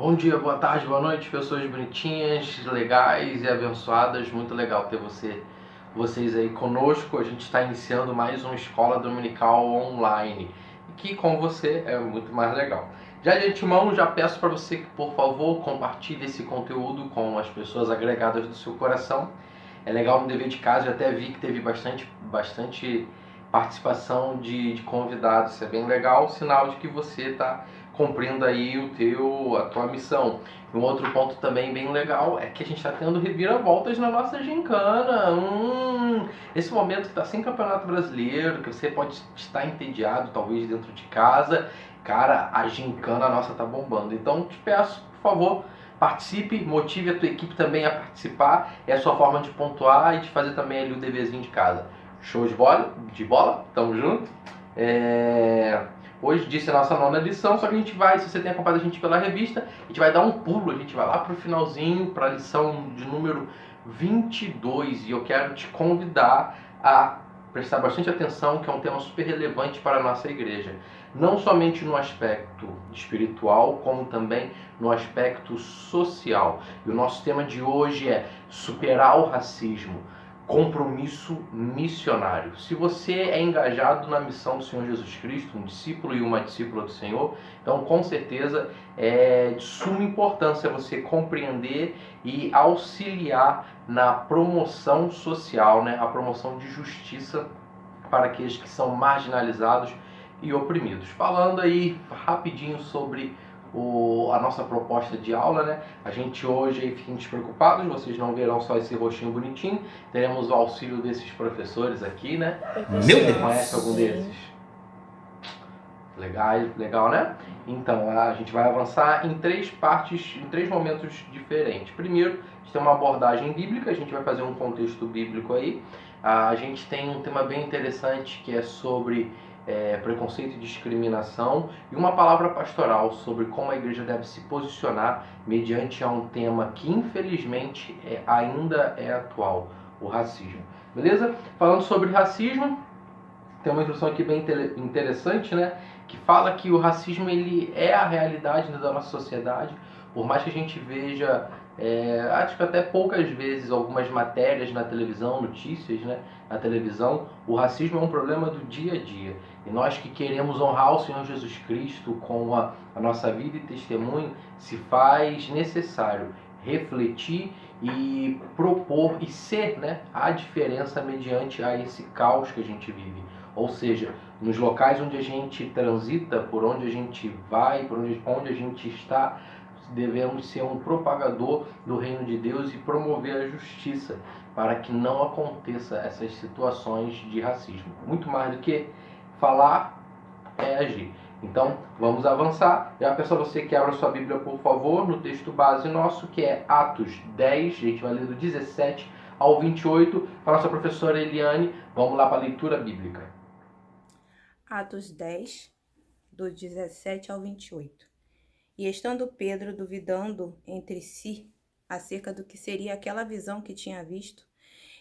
Bom dia, boa tarde, boa noite, pessoas bonitinhas, legais e abençoadas. Muito legal ter vocês aí conosco. A gente está iniciando mais uma escola dominical online, que com você é muito mais legal. Já de antemão, já peço para você que, por favor, compartilhe esse conteúdo com as pessoas agregadas do seu coração. É legal no dever de casa, eu até vi que teve bastante participação de convidados. Isso é bem legal, sinal de que você está cumprindo aí a tua missão. Um outro ponto também bem legal é que a gente está tendo reviravoltas na nossa gincana. Esse momento que está sem campeonato brasileiro, que você pode estar entediado talvez dentro de casa, cara, a gincana nossa tá bombando. Então te peço, por favor, participe, motive a tua equipe também a participar. É a sua forma de pontuar e de fazer também ali o deverzinho de casa. Show de bola? Tamo junto. Hoje disse a nossa nona lição, só que a gente vai, se você tem acompanhado a gente pela revista, a gente vai dar um pulo, a gente vai lá pro finalzinho, para a lição de número 22, e eu quero te convidar a prestar bastante atenção, que é um tema super relevante para a nossa igreja. Não somente no aspecto espiritual, como também no aspecto social. E o nosso tema de hoje é superar o racismo. Compromisso missionário. Se você é engajado na missão do Senhor Jesus Cristo, um discípulo e uma discípula do Senhor, então com certeza é de suma importância você compreender e auxiliar na promoção social, né? A promoção de justiça para aqueles que são marginalizados e oprimidos. Falando aí rapidinho sobre a nossa proposta de aula, né? A gente hoje, aí, fiquem despreocupados, vocês não verão só esse rostinho bonitinho, teremos o auxílio desses professores aqui, né? Você conhece algum desses? Legal, né? Então, a gente vai avançar em três partes, em três momentos diferentes. Primeiro, a gente tem uma abordagem bíblica, a gente vai fazer um contexto bíblico aí. A gente tem um tema bem interessante que é sobre preconceito e discriminação, e uma palavra pastoral sobre como a igreja deve se posicionar mediante a um tema que infelizmente ainda é atual, o racismo. Beleza? Falando sobre racismo, tem uma introdução aqui bem interessante, né? Que fala que o racismo ele é a realidade da nossa sociedade, por mais que a gente veja, acho que até poucas vezes, algumas matérias na televisão, notícias, né, na televisão, o racismo é um problema do dia a dia. E nós que queremos honrar o Senhor Jesus Cristo com a nossa vida e testemunho, se faz necessário refletir e propor e ser, né, a diferença mediante a esse caos que a gente vive. Ou seja, nos locais onde a gente transita, por onde a gente vai, por onde a gente está, devemos ser um propagador do reino de Deus e promover a justiça para que não aconteça essas situações de racismo. Muito mais do que falar é agir. Então, vamos avançar. Já peço a você que abra sua Bíblia, por favor, no texto base nosso, que é Atos 10, a gente vai ler do 17 ao 28, para a nossa professora Eliane. Vamos lá para a leitura bíblica. Atos 10, do 17 ao 28. E estando Pedro duvidando entre si acerca do que seria aquela visão que tinha visto,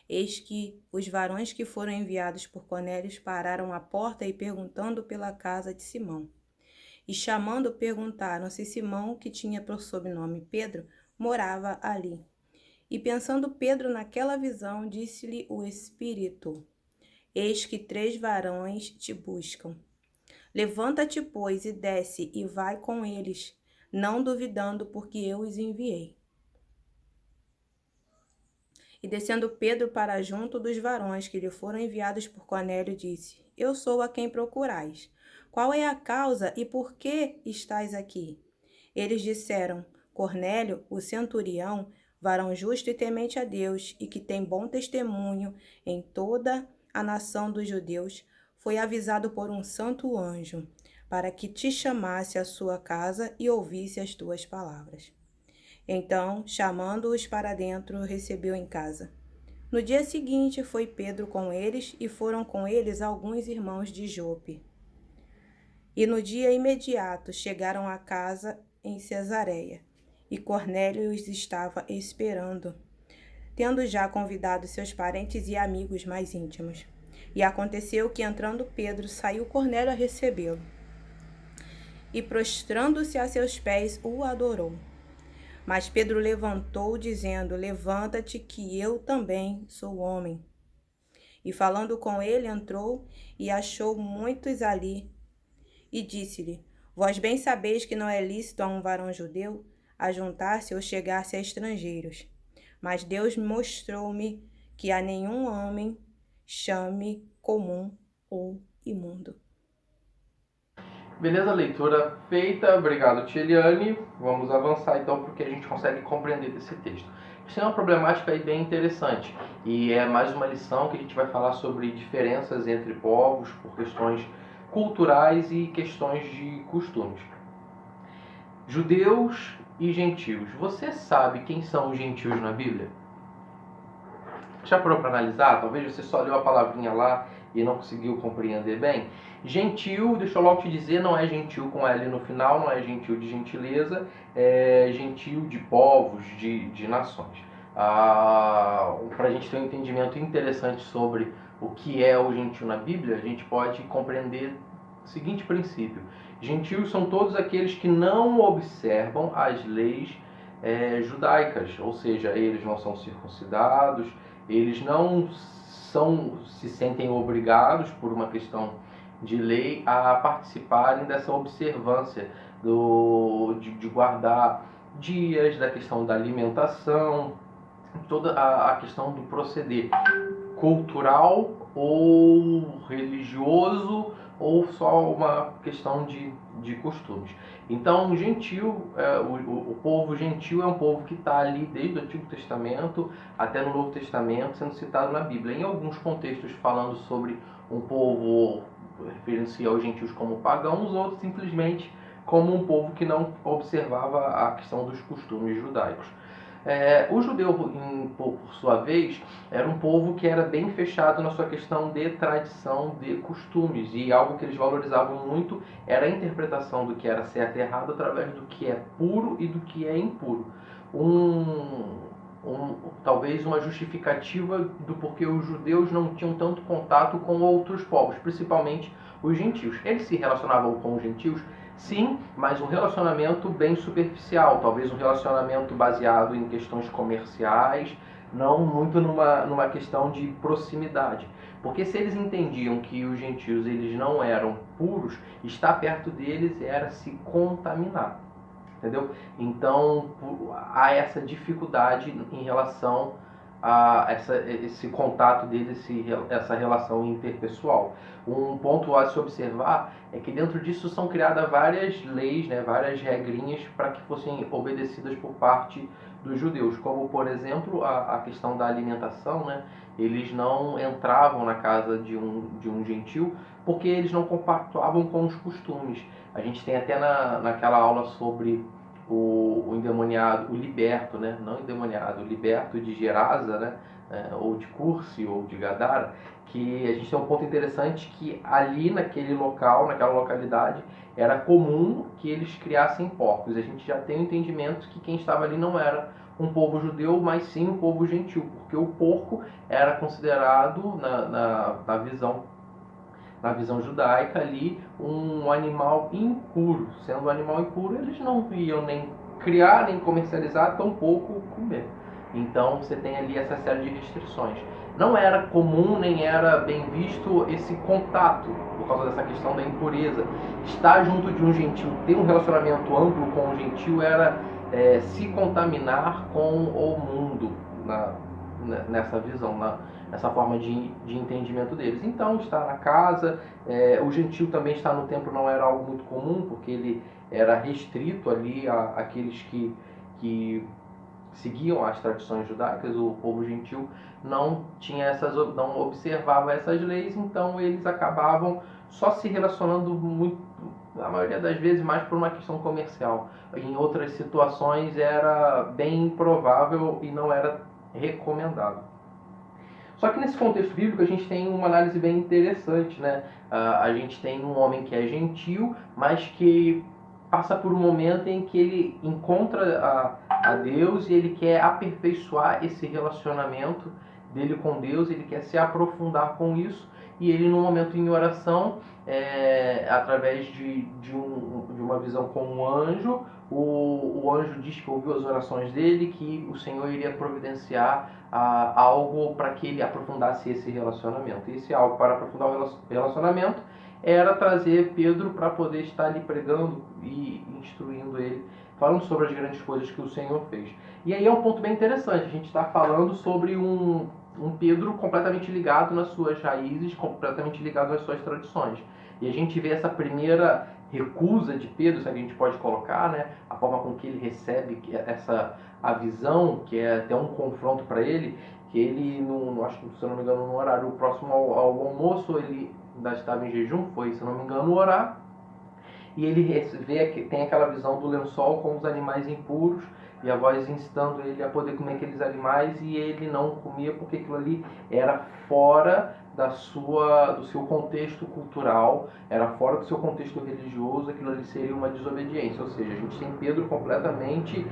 eis que os varões que foram enviados por Cornélio pararam à porta e perguntando pela casa de Simão. E chamando, perguntaram se Simão, que tinha por sobrenome Pedro, morava ali. E pensando Pedro naquela visão, disse-lhe o Espírito: Eis que 3 varões te buscam. Levanta-te, pois, e desce, e vai com eles, não duvidando, porque eu os enviei. E descendo Pedro para junto dos varões que lhe foram enviados por Cornélio, disse: Eu sou a quem procurais. Qual é a causa e por que estáis aqui? Eles disseram: Cornélio, o centurião, varão justo e temente a Deus, e que tem bom testemunho em toda a nação dos judeus, foi avisado por um santo anjo, para que te chamasse à sua casa e ouvisse as tuas palavras. Então, chamando-os para dentro, recebeu em casa. No dia seguinte foi Pedro com eles, e foram com eles alguns irmãos de Jope. E no dia imediato chegaram à casa em Cesareia, e Cornélio os estava esperando, tendo já convidado seus parentes e amigos mais íntimos. E aconteceu que, entrando Pedro, saiu Cornélio a recebê-lo. E prostrando-se a seus pés, o adorou. Mas Pedro levantou, dizendo: Levanta-te, que eu também sou homem. E falando com ele, entrou e achou muitos ali. E disse-lhe: Vós bem sabeis que não é lícito a um varão judeu ajuntar-se ou chegar-se a estrangeiros. Mas Deus mostrou-me que a nenhum homem chame comum ou imundo. Beleza, leitura feita. Obrigado, Tiliane. Vamos avançar então porque a gente consegue compreender esse texto. Isso é uma problemática aí bem interessante e é mais uma lição que a gente vai falar sobre diferenças entre povos por questões culturais e questões de costumes. Judeus e gentios. Você sabe quem são os gentios na Bíblia? Já parou para analisar? Talvez você só leu a palavrinha lá e não conseguiu compreender bem. Gentil, deixa eu logo te dizer, não é gentil com L no final, não é gentil de gentileza, é gentil de povos, de nações. Para a gente ter um entendimento interessante sobre o que é o gentil na Bíblia, a gente pode compreender o seguinte princípio. Gentios são todos aqueles que não observam as leis judaicas, ou seja, eles não são circuncidados, eles não se sentem obrigados por uma questão de lei a participarem dessa observância de guardar dias, da questão da alimentação, toda a questão do proceder cultural ou religioso ou só uma questão de costumes. Então, o gentil, o povo gentil é um povo que está ali desde o Antigo Testamento até no Novo Testamento, sendo citado na Bíblia. Em alguns contextos falando sobre um povo, referindo-se aos gentios como pagãos, outros simplesmente como um povo que não observava a questão dos costumes judaicos. O judeu, por sua vez, era um povo que era bem fechado na sua questão de tradição, de costumes, e algo que eles valorizavam muito era a interpretação do que era certo e errado através do que é puro e do que é impuro. Talvez uma justificativa do porquê os judeus não tinham tanto contato com outros povos, principalmente os gentios. Eles se relacionavam com os gentios, sim, mas um relacionamento bem superficial, talvez um relacionamento baseado em questões comerciais, não muito numa questão de proximidade. Porque se eles entendiam que os gentios eles não eram puros, estar perto deles era se contaminar. Entendeu? Então há essa dificuldade em relação a esse contato deles, essa relação interpessoal. Um ponto a se observar é que dentro disso são criadas várias leis, né, várias regrinhas para que fossem obedecidas por parte dos judeus, como por exemplo a questão da alimentação, né? Eles não entravam na casa de um gentil porque eles não compactuavam com os costumes. A gente tem até naquela aula sobre o endemoniado, o liberto, né? Não endemoniado, o liberto de Gerasa, né? Ou de Cursi, ou de Gadara, que a gente tem um ponto interessante que ali naquele local, naquela localidade, era comum que eles criassem porcos. A gente já tem o entendimento que quem estava ali não era um povo judeu, mas sim um povo gentil, porque o porco era considerado na visão judaica ali um animal impuro. Sendo um animal impuro, eles não iam nem criar, nem comercializar, tampouco comer. Então você tem ali essa série de restrições. Não era comum, nem era bem visto esse contato, por causa dessa questão da impureza. Estar junto de um gentil, ter um relacionamento amplo com um gentil era se contaminar com o mundo, nessa visão, nessa forma de entendimento deles. Então, estar na casa, o gentil também estar no templo não era algo muito comum, porque ele era restrito ali àqueles que seguiam as tradições judaicas. O povo gentil não observava essas leis, então eles acabavam só se relacionando muito, a maioria das vezes, mais por uma questão comercial. Em outras situações era bem improvável e não era recomendado. Só que nesse contexto bíblico a gente tem uma análise bem interessante, né? A gente tem um homem que é gentil, mas que passa por um momento em que ele encontra a Deus e ele quer aperfeiçoar esse relacionamento dele com Deus, ele quer se aprofundar com isso, e ele, no momento em oração, através de uma visão com um anjo, o anjo diz que ouviu as orações dele, que o Senhor iria providenciar algo para que ele aprofundasse esse relacionamento. E esse algo para aprofundar o relacionamento era trazer Pedro para poder estar ali pregando e instruindo ele, falando sobre as grandes coisas que o Senhor fez. E aí é um ponto bem interessante, a gente está falando sobre um Pedro completamente ligado nas suas raízes, completamente ligado às suas tradições. E a gente vê essa primeira recusa de Pedro, se a gente pode colocar, né? A forma com que ele recebe a visão, que é até um confronto para ele, que ele, acho que, se eu não me engano, no horário próximo ao almoço, ele ainda estava em jejum, foi, se eu não me engano, orar, e ele vê que tem aquela visão do lençol com os animais impuros, e a voz instando ele a poder comer aqueles animais, e ele não comia porque aquilo ali era fora do seu contexto cultural, era fora do seu contexto religioso, aquilo ali seria uma desobediência. Ou seja, a gente tem Pedro completamente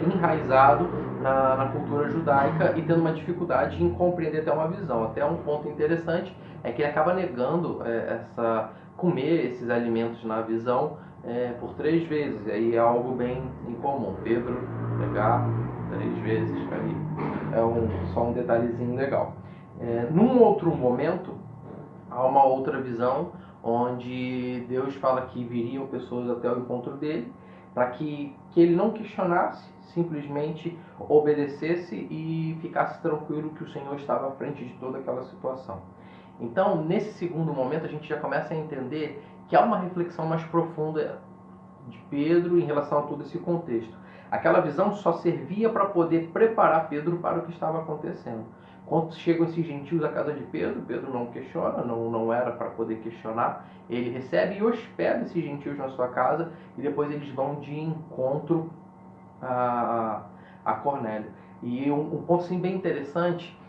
enraizado na cultura judaica e tendo uma dificuldade em compreender até uma visão. Até um ponto interessante é que ele acaba negando comer esses alimentos na visão por 3 vezes. Aí é algo bem incomum. Pedro negar 3 vezes, aí só um detalhezinho legal. Num outro momento, há uma outra visão onde Deus fala que viriam pessoas até o encontro dele, para que ele não questionasse, simplesmente obedecesse e ficasse tranquilo que o Senhor estava à frente de toda aquela situação. Então, nesse segundo momento, a gente já começa a entender que há uma reflexão mais profunda de Pedro em relação a todo esse contexto. Aquela visão só servia para poder preparar Pedro para o que estava acontecendo. Quando chegam esses gentios à casa de Pedro, Pedro não questiona, não era para poder questionar. Ele recebe e hospeda esses gentios na sua casa, e depois eles vão de encontro a Cornélio. E um ponto assim, bem interessante,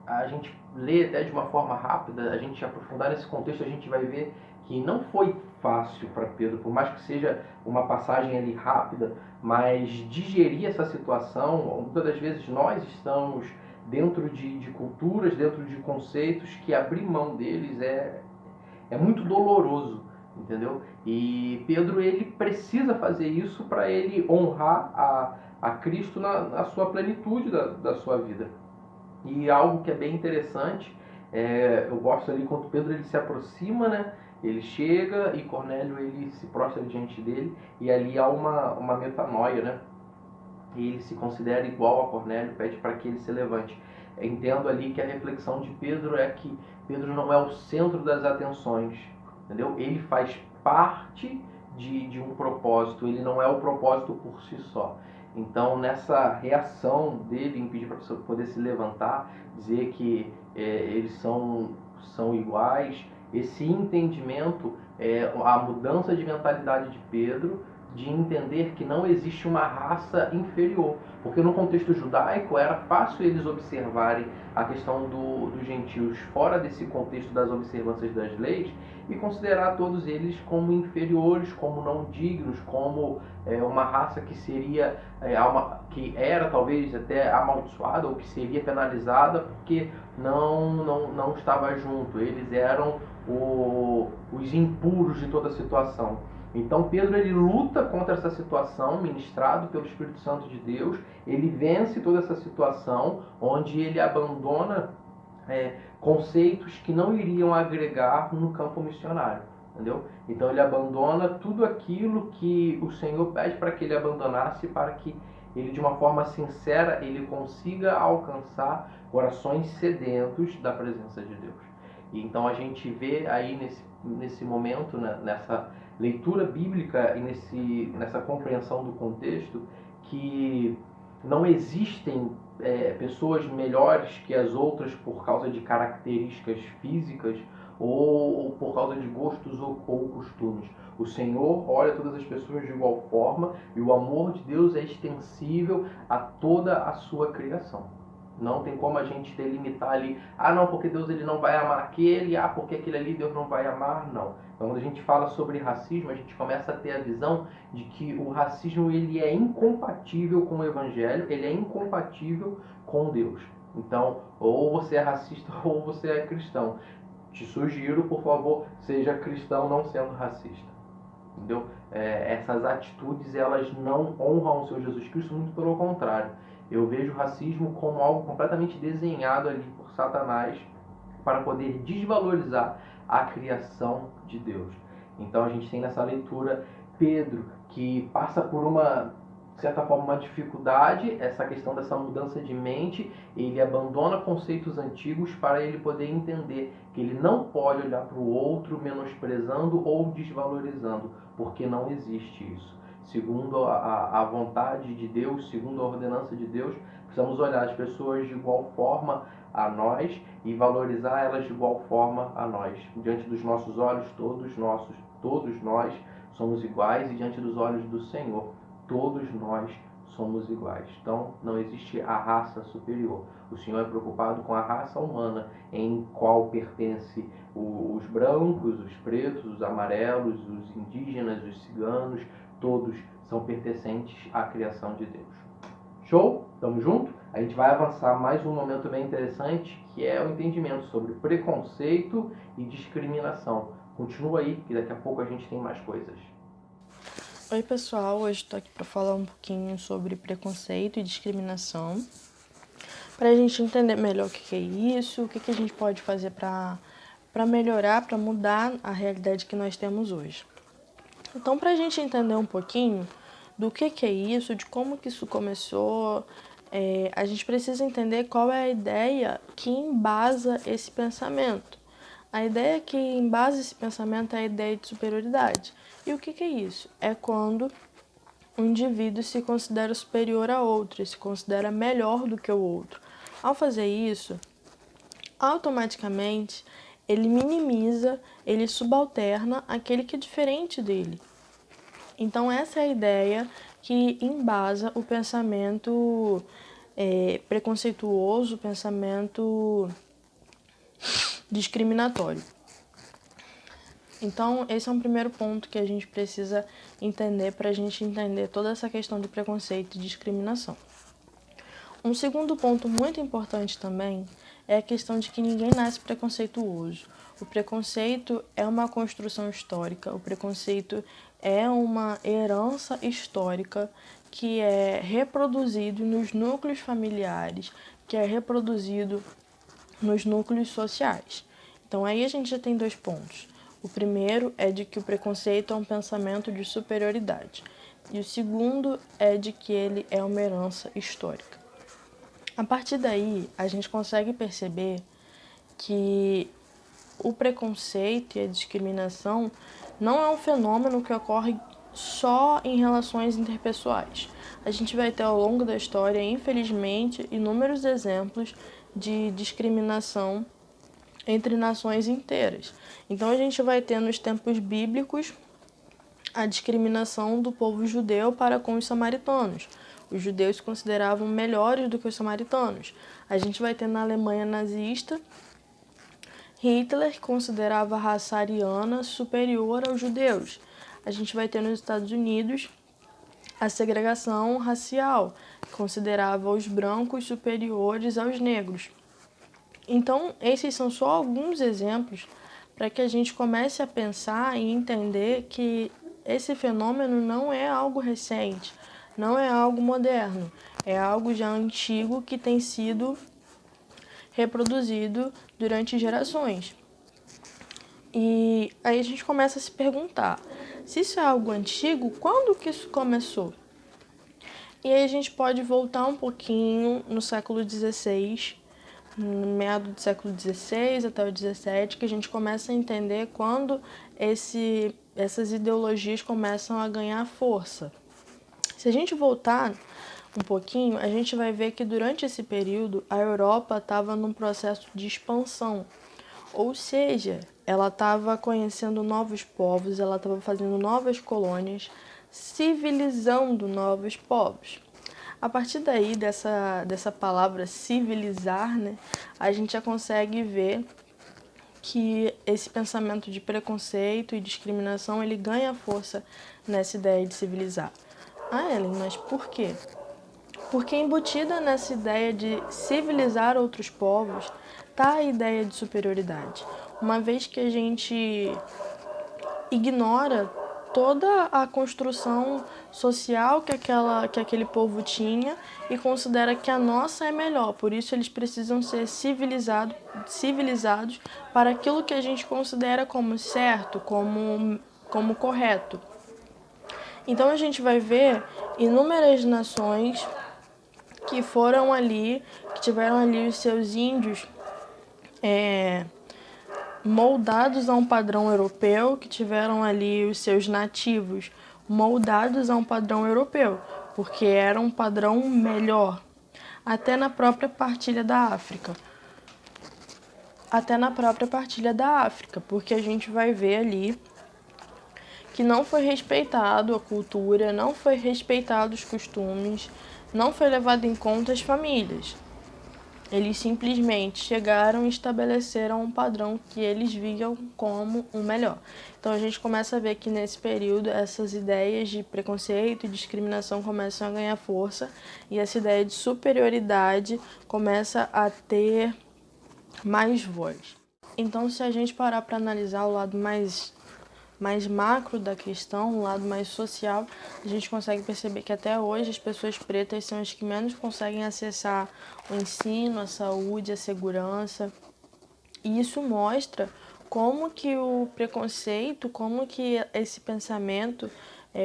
a gente lê até de uma forma rápida, a gente aprofundar nesse contexto, a gente vai ver que não foi fácil para Pedro, por mais que seja uma passagem ali rápida, mas digerir essa situação. Muitas das vezes nós estamos dentro de culturas, dentro de conceitos que abrir mão deles é muito doloroso, entendeu? E Pedro, ele precisa fazer isso para ele honrar a Cristo na sua plenitude da sua vida. E algo que é bem interessante, eu gosto ali quando Pedro ele se aproxima, né? Ele chega e Cornélio ele se prostra diante dele, e ali há uma metanoia, né? E ele se considera igual a Cornélio, pede para que ele se levante. Entendo ali que a reflexão de Pedro é que Pedro não é o centro das atenções, entendeu? Ele faz parte de um propósito, ele não é o propósito por si só. Então, nessa reação dele em pedir para a pessoa poder se levantar, dizer que eles são iguais, esse entendimento, a mudança de mentalidade de Pedro, de entender que não existe uma raça inferior. Porque no contexto judaico era fácil eles observarem a questão dos gentios fora desse contexto das observâncias das leis e considerar todos eles como inferiores, como não dignos, como uma raça que seria que era talvez até amaldiçoada ou que seria penalizada porque não estava junto. Eles eram os impuros de toda a situação. Então Pedro ele luta contra essa situação, ministrado pelo Espírito Santo de Deus. Ele vence toda essa situação, onde ele abandona conceitos que não iriam agregar no campo missionário, entendeu? Então ele abandona tudo aquilo que o Senhor pede para que ele abandonasse, para que ele, de uma forma sincera, ele consiga alcançar corações sedentos da presença de Deus. E então a gente vê aí nesse momento, né, nessa leitura bíblica e nessa compreensão do contexto, que não existem pessoas melhores que as outras por causa de características físicas ou por causa de gostos ou costumes. O Senhor olha todas as pessoas de igual forma, e o amor de Deus é extensível a toda a sua criação. Não tem como a gente delimitar ali, não, porque Deus ele não vai amar aquele, porque aquele ali Deus não vai amar, não. Então, quando a gente fala sobre racismo, a gente começa a ter a visão de que o racismo ele é incompatível com o Evangelho, ele é incompatível com Deus. Então, ou você é racista ou você é cristão. Te sugiro, por favor, seja cristão não sendo racista. Entendeu? Essas atitudes, elas não honram o Senhor Jesus Cristo, muito pelo contrário. Eu vejo o racismo como algo completamente desenhado ali por Satanás para poder desvalorizar a criação de Deus. Então a gente tem nessa leitura Pedro, que passa por uma, de certa forma, uma dificuldade, essa questão dessa mudança de mente. Ele abandona conceitos antigos para ele poder entender que ele não pode olhar para o outro menosprezando ou desvalorizando, porque não existe isso. Segundo a vontade de Deus, segundo a ordenança de Deus, precisamos olhar as pessoas de igual forma a nós e valorizar elas de igual forma a nós. Diante dos nossos olhos, todos nós somos iguais, e diante dos olhos do Senhor, todos nós somos iguais. Então, não existe a raça superior. O Senhor é preocupado com a raça humana, em qual pertence os brancos, os pretos, os amarelos, os indígenas, os ciganos, todos são pertencentes à criação de Deus. Show? Tamo junto? A gente vai avançar mais um momento bem interessante, que é o entendimento sobre preconceito e discriminação. Continua aí, que daqui a pouco a gente tem mais coisas. Oi pessoal, hoje estou aqui para falar um pouquinho sobre preconceito e discriminação, para a gente entender melhor o que é isso, o que a gente pode fazer para melhorar, para mudar a realidade que nós temos hoje. Então, para a gente entender um pouquinho do que é isso, de como que isso começou, a gente precisa entender qual é a ideia que embasa esse pensamento. A ideia que embasa esse pensamento é a ideia de superioridade. E o que é isso? É quando um indivíduo se considera superior a outro, se considera melhor do que o outro. Ao fazer isso, automaticamente ele minimiza, ele subalterna aquele que é diferente dele. Então essa é a ideia que embasa o pensamento preconceituoso, o pensamento discriminatório. Então, esse é um primeiro ponto que a gente precisa entender para a gente entender toda essa questão de preconceito e discriminação. Um segundo ponto muito importante também é a questão de que ninguém nasce preconceituoso. O preconceito é uma construção histórica, o preconceito é uma herança histórica que é reproduzido nos núcleos familiares, que é reproduzido nos núcleos sociais. Então aí a gente já tem dois pontos. O primeiro é de que o preconceito é um pensamento de superioridade. E o segundo é de que ele é uma herança histórica. A partir daí, a gente consegue perceber que o preconceito e a discriminação não é um fenômeno que ocorre só em relações interpessoais. A gente vai ter ao longo da história, infelizmente, inúmeros exemplos de discriminação entre nações inteiras. Então a gente vai ter nos tempos bíblicos a discriminação do povo judeu para com os samaritanos. Os judeus se consideravam melhores do que os samaritanos. A gente vai ter na Alemanha nazista Hitler, que considerava a raça ariana superior aos judeus. A gente vai ter nos Estados Unidos a segregação racial, que considerava os brancos superiores aos negros. Então, esses são só alguns exemplos para que a gente comece a pensar e entender que esse fenômeno não é algo recente, não é algo moderno, é algo já antigo que tem sido reproduzido durante gerações. E aí a gente começa a se perguntar, se isso é algo antigo, quando que isso começou? E aí a gente pode voltar um pouquinho no século XVI, no meado do século XVI até o XVII, que a gente começa a entender quando essas ideologias começam a ganhar força. Se a gente voltar um pouquinho, a gente vai ver que durante esse período a Europa estava num processo de expansão, ou seja, ela estava conhecendo novos povos, ela estava fazendo novas colônias, civilizando novos povos. A partir daí, dessa palavra civilizar, né, a gente já consegue ver que esse pensamento de preconceito e discriminação, ele ganha força nessa ideia de civilizar. Ah, Ellen, mas por quê? Porque embutida nessa ideia de civilizar outros povos está a ideia de superioridade. Uma vez que a gente ignora toda a construção social que aquele povo tinha e considera que a nossa é melhor. Por isso eles precisam ser civilizados para aquilo que a gente considera como certo, como correto. Então a gente vai ver inúmeras nações que foram ali, que tiveram ali os seus índios moldados a um padrão europeu, que tiveram ali os seus nativos moldados a um padrão europeu, porque era um padrão melhor, até na própria partilha da África. Porque a gente vai ver ali que não foi respeitado a cultura, não foi respeitado os costumes, não foi levado em conta as famílias. Eles simplesmente chegaram e estabeleceram um padrão que eles viam como o melhor. Então a gente começa a ver que nesse período essas ideias de preconceito e discriminação começam a ganhar força e essa ideia de superioridade começa a ter mais voz. Então se a gente parar para analisar o lado mais macro da questão, um lado mais social, a gente consegue perceber que até hoje as pessoas pretas são as que menos conseguem acessar o ensino, a saúde, a segurança. E isso mostra como que o preconceito, como que esse pensamento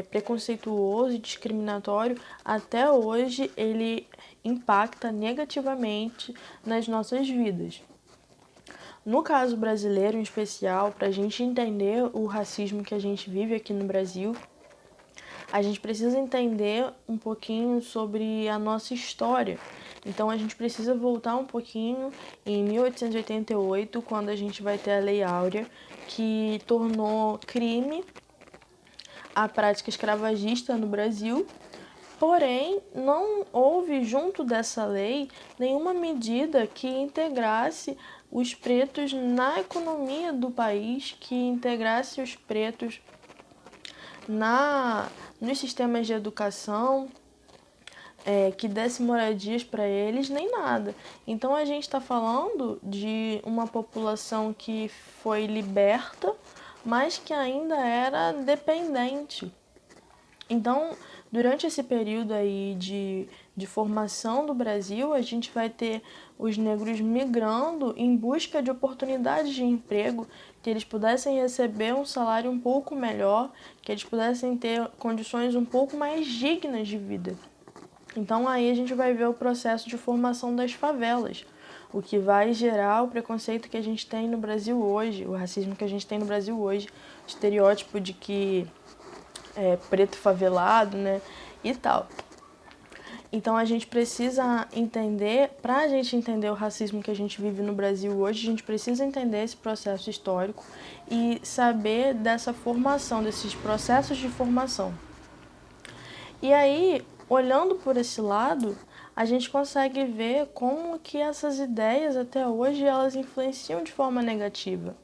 preconceituoso e discriminatório, até hoje ele impacta negativamente nas nossas vidas. No caso brasileiro, em especial, para a gente entender o racismo que a gente vive aqui no Brasil, a gente precisa entender um pouquinho sobre a nossa história. Então, a gente precisa voltar um pouquinho em 1888, quando a gente vai ter a Lei Áurea, que tornou crime a prática escravagista no Brasil. Porém, não houve, junto dessa lei, nenhuma medida que integrasse os pretos na economia do país, que integrasse os pretos nos sistemas de educação, que desse moradias para eles, nem nada. Então a gente está falando de uma população que foi liberta, mas que ainda era dependente. Então, durante esse período aí de formação do Brasil, a gente vai ter os negros migrando em busca de oportunidades de emprego, que eles pudessem receber um salário um pouco melhor, que eles pudessem ter condições um pouco mais dignas de vida. Então aí a gente vai ver o processo de formação das favelas, o que vai gerar o preconceito que a gente tem no Brasil hoje, o racismo que a gente tem no Brasil hoje, o estereótipo de que preto favelado, né, e tal. Então a gente precisa entender, para a gente entender o racismo que a gente vive no Brasil hoje, a gente precisa entender esse processo histórico e saber dessa formação, desses processos de formação. E aí, olhando por esse lado, a gente consegue ver como que essas ideias até hoje elas influenciam de forma negativa.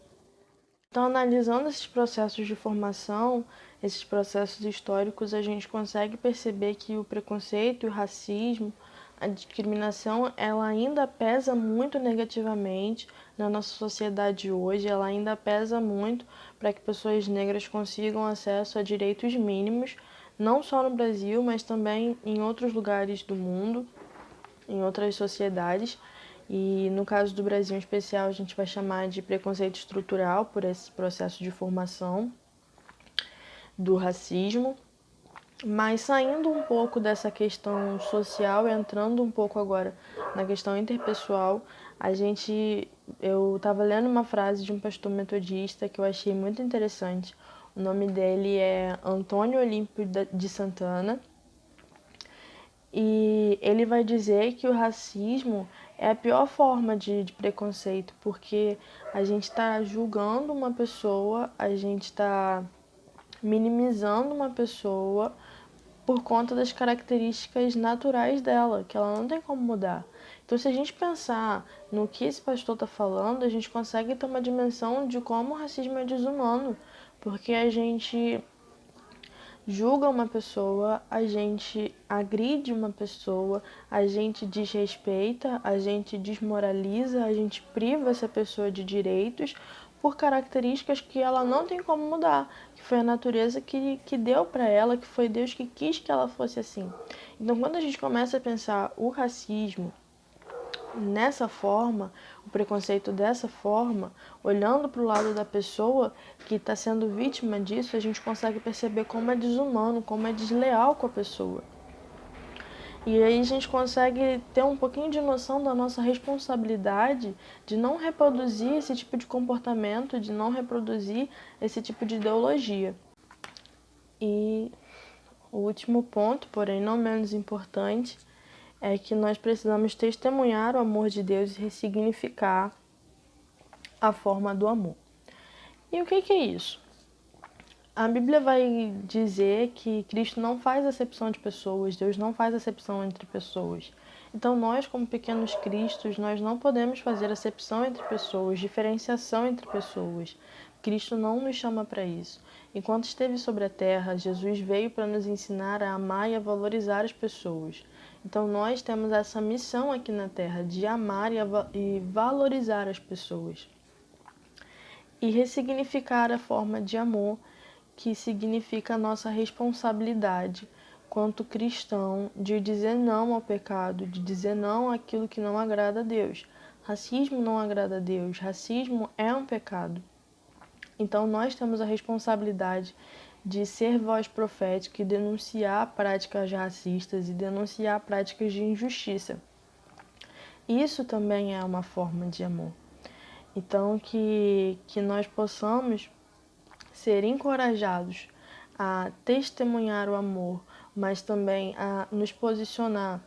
Então, analisando esses processos de formação, esses processos históricos, a gente consegue perceber que o preconceito, o racismo, a discriminação, ela ainda pesa muito negativamente na nossa sociedade hoje, ela ainda pesa muito para que pessoas negras consigam acesso a direitos mínimos, não só no Brasil, mas também em outros lugares do mundo, em outras sociedades. E no caso do Brasil em especial, a gente vai chamar de preconceito estrutural por esse processo de formação do racismo. Mas saindo um pouco dessa questão social, entrando um pouco agora na questão interpessoal, eu estava lendo uma frase de um pastor metodista que eu achei muito interessante. O nome dele é Antônio Olímpio de Santana. E ele vai dizer que o racismo é a pior forma de preconceito, porque a gente está julgando uma pessoa, a gente está minimizando uma pessoa por conta das características naturais dela, que ela não tem como mudar. Então, se a gente pensar no que esse pastor está falando, a gente consegue ter uma dimensão de como o racismo é desumano, porque a gente julga uma pessoa, a gente agride uma pessoa, a gente desrespeita, a gente desmoraliza, a gente priva essa pessoa de direitos por características que ela não tem como mudar, que foi a natureza que deu para ela, que foi Deus que quis que ela fosse assim. Então, quando a gente começa a pensar o racismo nessa forma, o preconceito dessa forma, olhando para o lado da pessoa que está sendo vítima disso, a gente consegue perceber como é desumano, como é desleal com a pessoa. E aí a gente consegue ter um pouquinho de noção da nossa responsabilidade de não reproduzir esse tipo de comportamento, de não reproduzir esse tipo de ideologia. E o último ponto, porém não menos importante, é que nós precisamos testemunhar o amor de Deus e ressignificar a forma do amor. E o que é isso? A Bíblia vai dizer que Cristo não faz acepção de pessoas, Deus não faz acepção entre pessoas. Então nós, como pequenos cristos, nós não podemos fazer acepção entre pessoas, diferenciação entre pessoas. Cristo não nos chama para isso. Enquanto esteve sobre a terra, Jesus veio para nos ensinar a amar e a valorizar as pessoas. Então nós temos essa missão aqui na terra de amar e valorizar as pessoas. E ressignificar a forma de amor, que significa a nossa responsabilidade quanto cristão de dizer não ao pecado, de dizer não àquilo que não agrada a Deus. Racismo não agrada a Deus, racismo é um pecado. Então nós temos a responsabilidade de ser voz profética e denunciar práticas racistas e denunciar práticas de injustiça. Isso também é uma forma de amor. Então que nós possamos ser encorajados a testemunhar o amor, mas também a nos posicionar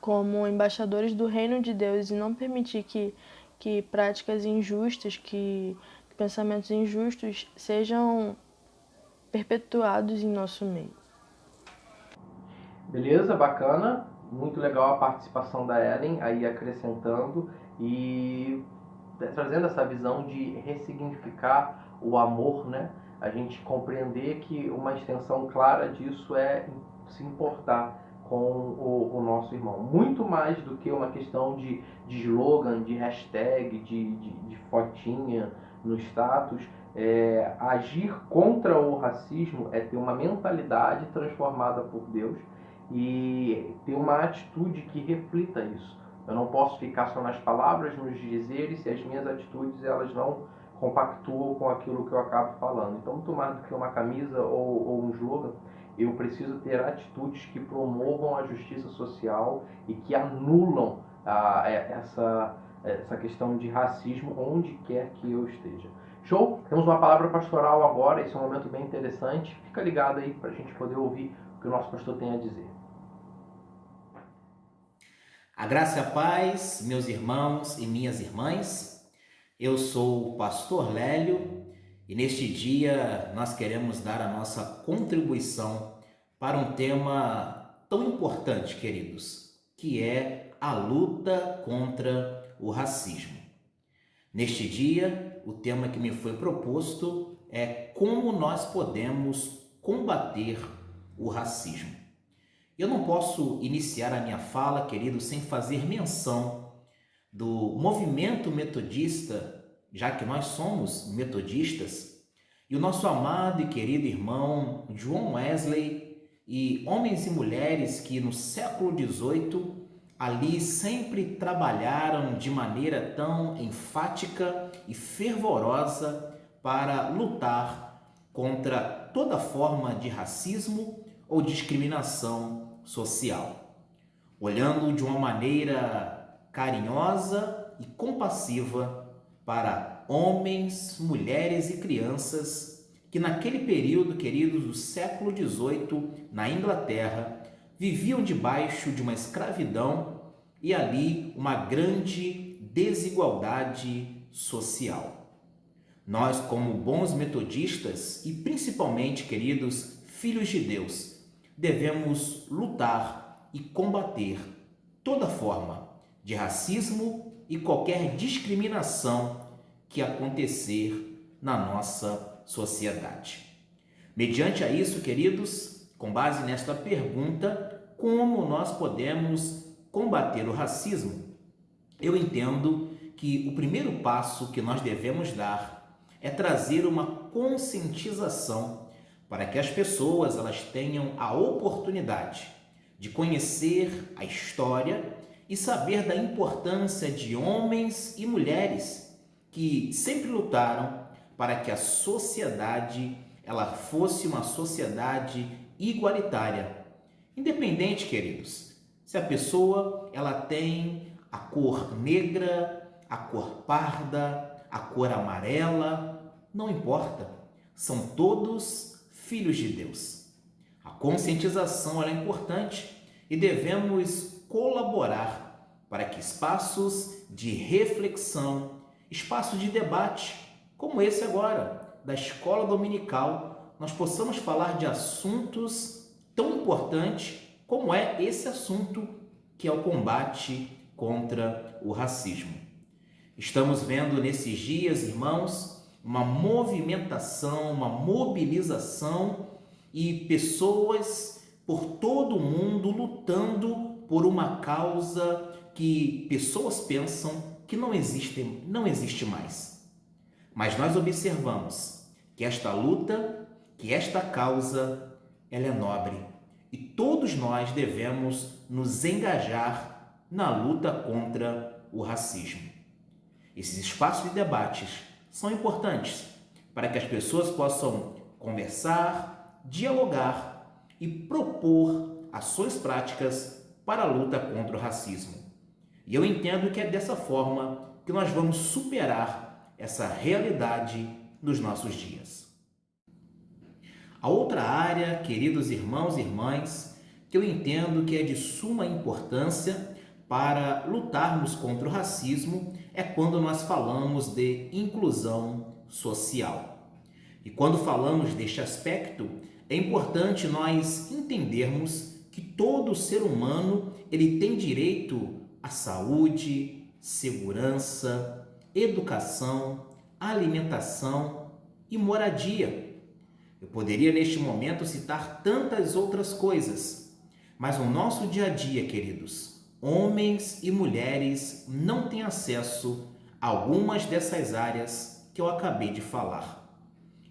como embaixadores do reino de Deus e não permitir que práticas injustas, que pensamentos injustos sejam perpetuados em nosso meio. Beleza, bacana. Muito legal a participação da Ellen aí acrescentando e trazendo essa visão de ressignificar o amor, né? A gente compreender que uma extensão clara disso é se importar com o nosso irmão. Muito mais do que uma questão de slogan, de hashtag, de fotinha no status. Agir contra o racismo é ter uma mentalidade transformada por Deus e ter uma atitude que reflita isso. Eu não posso ficar só nas palavras, nos dizeres, se as minhas atitudes elas não compactuam com aquilo que eu acabo falando. Então, muito mais do que uma camisa ou um slogan, eu preciso ter atitudes que promovam a justiça social e que anulam essa questão de racismo onde quer que eu esteja. Show? Temos uma palavra pastoral agora, esse é um momento bem interessante. Fica ligado aí para a gente poder ouvir o que o nosso pastor tem a dizer. A graça e a paz, meus irmãos e minhas irmãs. Eu sou o pastor Lélio e neste dia nós queremos dar a nossa contribuição para um tema tão importante, queridos, que é a luta contra o racismo. Neste dia, o tema que me foi proposto é como nós podemos combater o racismo. Eu não posso iniciar a minha fala, querido, sem fazer menção do movimento metodista, já que nós somos metodistas, e o nosso amado e querido irmão John Wesley e homens e mulheres que no século XVIII ali sempre trabalharam de maneira tão enfática e fervorosa para lutar contra toda forma de racismo ou discriminação social, olhando de uma maneira carinhosa e compassiva para homens, mulheres e crianças que naquele período, queridos, do século XVIII, na Inglaterra, viviam debaixo de uma escravidão e ali uma grande desigualdade social. Nós, como bons metodistas e principalmente, queridos, filhos de Deus, devemos lutar e combater toda forma de racismo e qualquer discriminação que acontecer na nossa sociedade. Mediante a isso, queridos, com base nesta pergunta, como nós podemos combater o racismo? Eu entendo que o primeiro passo que nós devemos dar é trazer uma conscientização para que as pessoas elas tenham a oportunidade de conhecer a história e saber da importância de homens e mulheres que sempre lutaram para que a sociedade ela fosse uma sociedade igualitária. Independente, queridos, se a pessoa ela tem a cor negra, a cor parda, a cor amarela, não importa. São todos filhos de Deus. A conscientização é importante e devemos colaborar para que espaços de reflexão, espaços de debate, como esse agora, da escola dominical, nós possamos falar de assuntos tão importantes como é esse assunto que é o combate contra o racismo. Estamos vendo nesses dias, irmãos, uma movimentação, uma mobilização e pessoas por todo o mundo lutando por uma causa que pessoas pensam que não existe mais. Mas nós observamos que esta luta, que esta causa, ela é nobre e todos nós devemos nos engajar na luta contra o racismo. Esses espaços de debates são importantes para que as pessoas possam conversar, dialogar e propor ações práticas para a luta contra o racismo. E eu entendo que é dessa forma que nós vamos superar essa realidade nos nossos dias. A outra área, queridos irmãos e irmãs, que eu entendo que é de suma importância para lutarmos contra o racismo é quando nós falamos de inclusão social. E quando falamos deste aspecto, é importante nós entendermos que todo ser humano ele tem direito à saúde, segurança, educação, alimentação e moradia. Eu poderia neste momento citar tantas outras coisas, mas no nosso dia a dia, queridos, homens e mulheres não têm acesso a algumas dessas áreas que eu acabei de falar.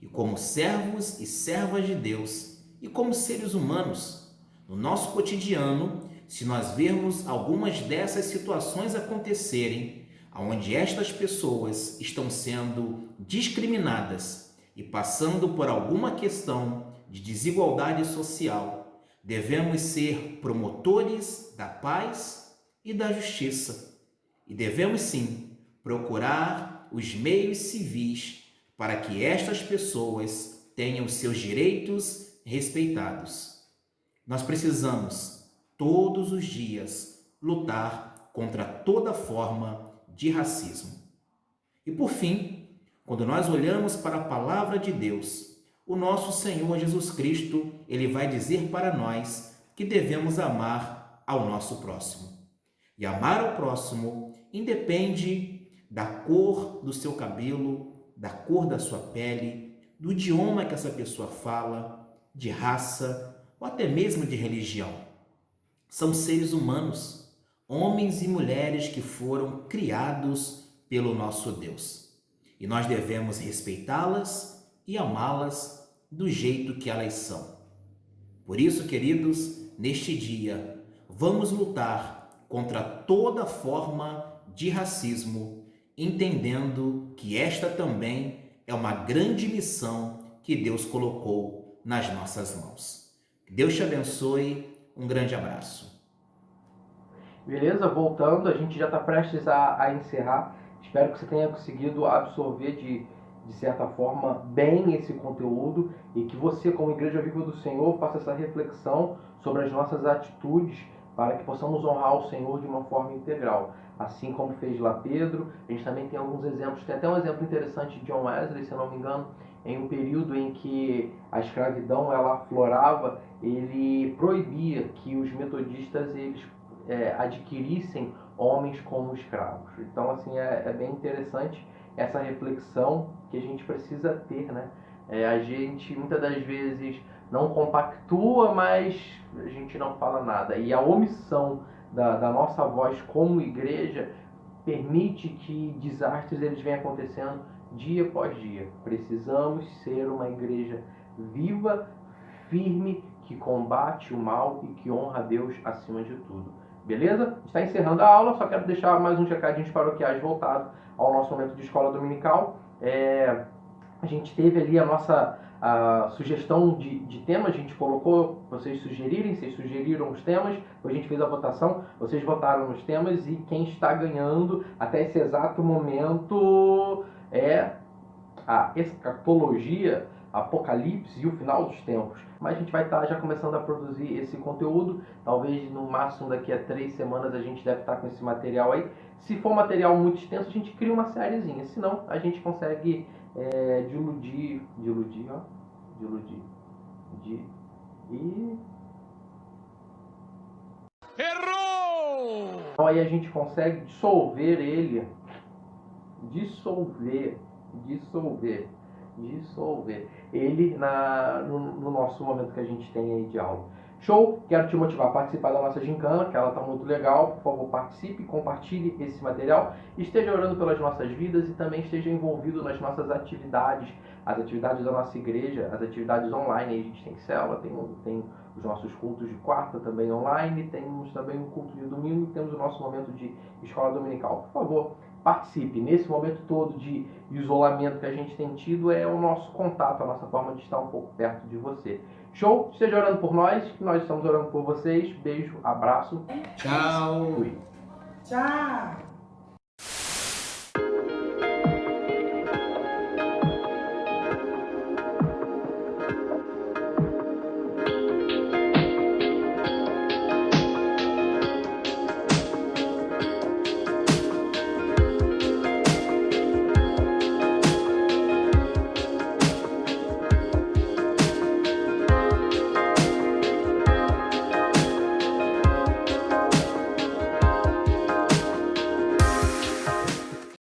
E como servos e servas de Deus, e como seres humanos, no nosso cotidiano, se nós vermos algumas dessas situações acontecerem, onde estas pessoas estão sendo discriminadas e passando por alguma questão de desigualdade social, devemos ser promotores da paz e da justiça. E devemos sim procurar os meios civis para que estas pessoas tenham seus direitos respeitados. Nós precisamos todos os dias lutar contra toda forma de racismo. E por fim, quando nós olhamos para a palavra de Deus, o nosso Senhor Jesus Cristo, ele vai dizer para nós que devemos amar ao nosso próximo. E amar ao próximo independe da cor do seu cabelo, da cor da sua pele, do idioma que essa pessoa fala, de raça ou até mesmo de religião. São seres humanos, homens e mulheres que foram criados pelo nosso Deus. E nós devemos respeitá-las e amá-las do jeito que elas são. Por isso, queridos, neste dia, vamos lutar contra toda forma de racismo, entendendo que esta também é uma grande missão que Deus colocou nas nossas mãos. Deus te abençoe, um grande abraço. Beleza? Voltando, a gente já está prestes a encerrar. Espero que você tenha conseguido absorver de certa forma bem esse conteúdo e que você, como Igreja Viva do Senhor, faça essa reflexão sobre as nossas atitudes para que possamos honrar o Senhor de uma forma integral. Assim como fez lá Pedro, a gente também tem alguns exemplos. Tem até um exemplo interessante de John Wesley, se eu não me engano, em um período em que a escravidão ela aflorava, ele proibia que os metodistas eles adquirissem homens como escravos. Então, assim, é bem interessante essa reflexão que a gente precisa ter, né? A gente muitas das vezes não compactua, mas a gente não fala nada. E a omissão da nossa voz como igreja permite que desastres eles venham acontecendo dia após dia. Precisamos ser uma igreja viva, firme, que combate o mal e que honra a Deus acima de tudo. Beleza? Está encerrando a aula, só quero deixar mais uns recadinhos paroquiais voltado ao nosso momento de escola dominical. A gente teve ali a sugestão de temas, a gente colocou, vocês sugeriram os temas, a gente fez a votação, vocês votaram nos temas e quem está ganhando até esse exato momento é a escatologia, Apocalipse e o final dos tempos. Mas a gente vai estar já começando a produzir esse conteúdo, talvez no máximo daqui a 3 semanas a gente deve estar com esse material aí. Se for material muito extenso, a gente cria uma sériezinha, senão a gente consegue diluir e... Errou! Então aí a gente consegue dissolver ele no nosso momento que a gente tem aí de aula. Show? Quero te motivar a participar da nossa gincana, que ela está muito legal. Por favor, participe, compartilhe esse material. Esteja orando pelas nossas vidas e também esteja envolvido nas nossas atividades, as atividades da nossa igreja, as atividades online. A gente tem célula, tem os nossos cultos de quarta também online, temos também o culto de domingo e temos o nosso momento de escola dominical. Por favor, participe. Nesse momento todo de isolamento que a gente tem tido, é o nosso contato, a nossa forma de estar um pouco perto de você. Show? Esteja orando por nós, que nós estamos orando por vocês. Beijo, abraço. Tchau. Fui. Tchau!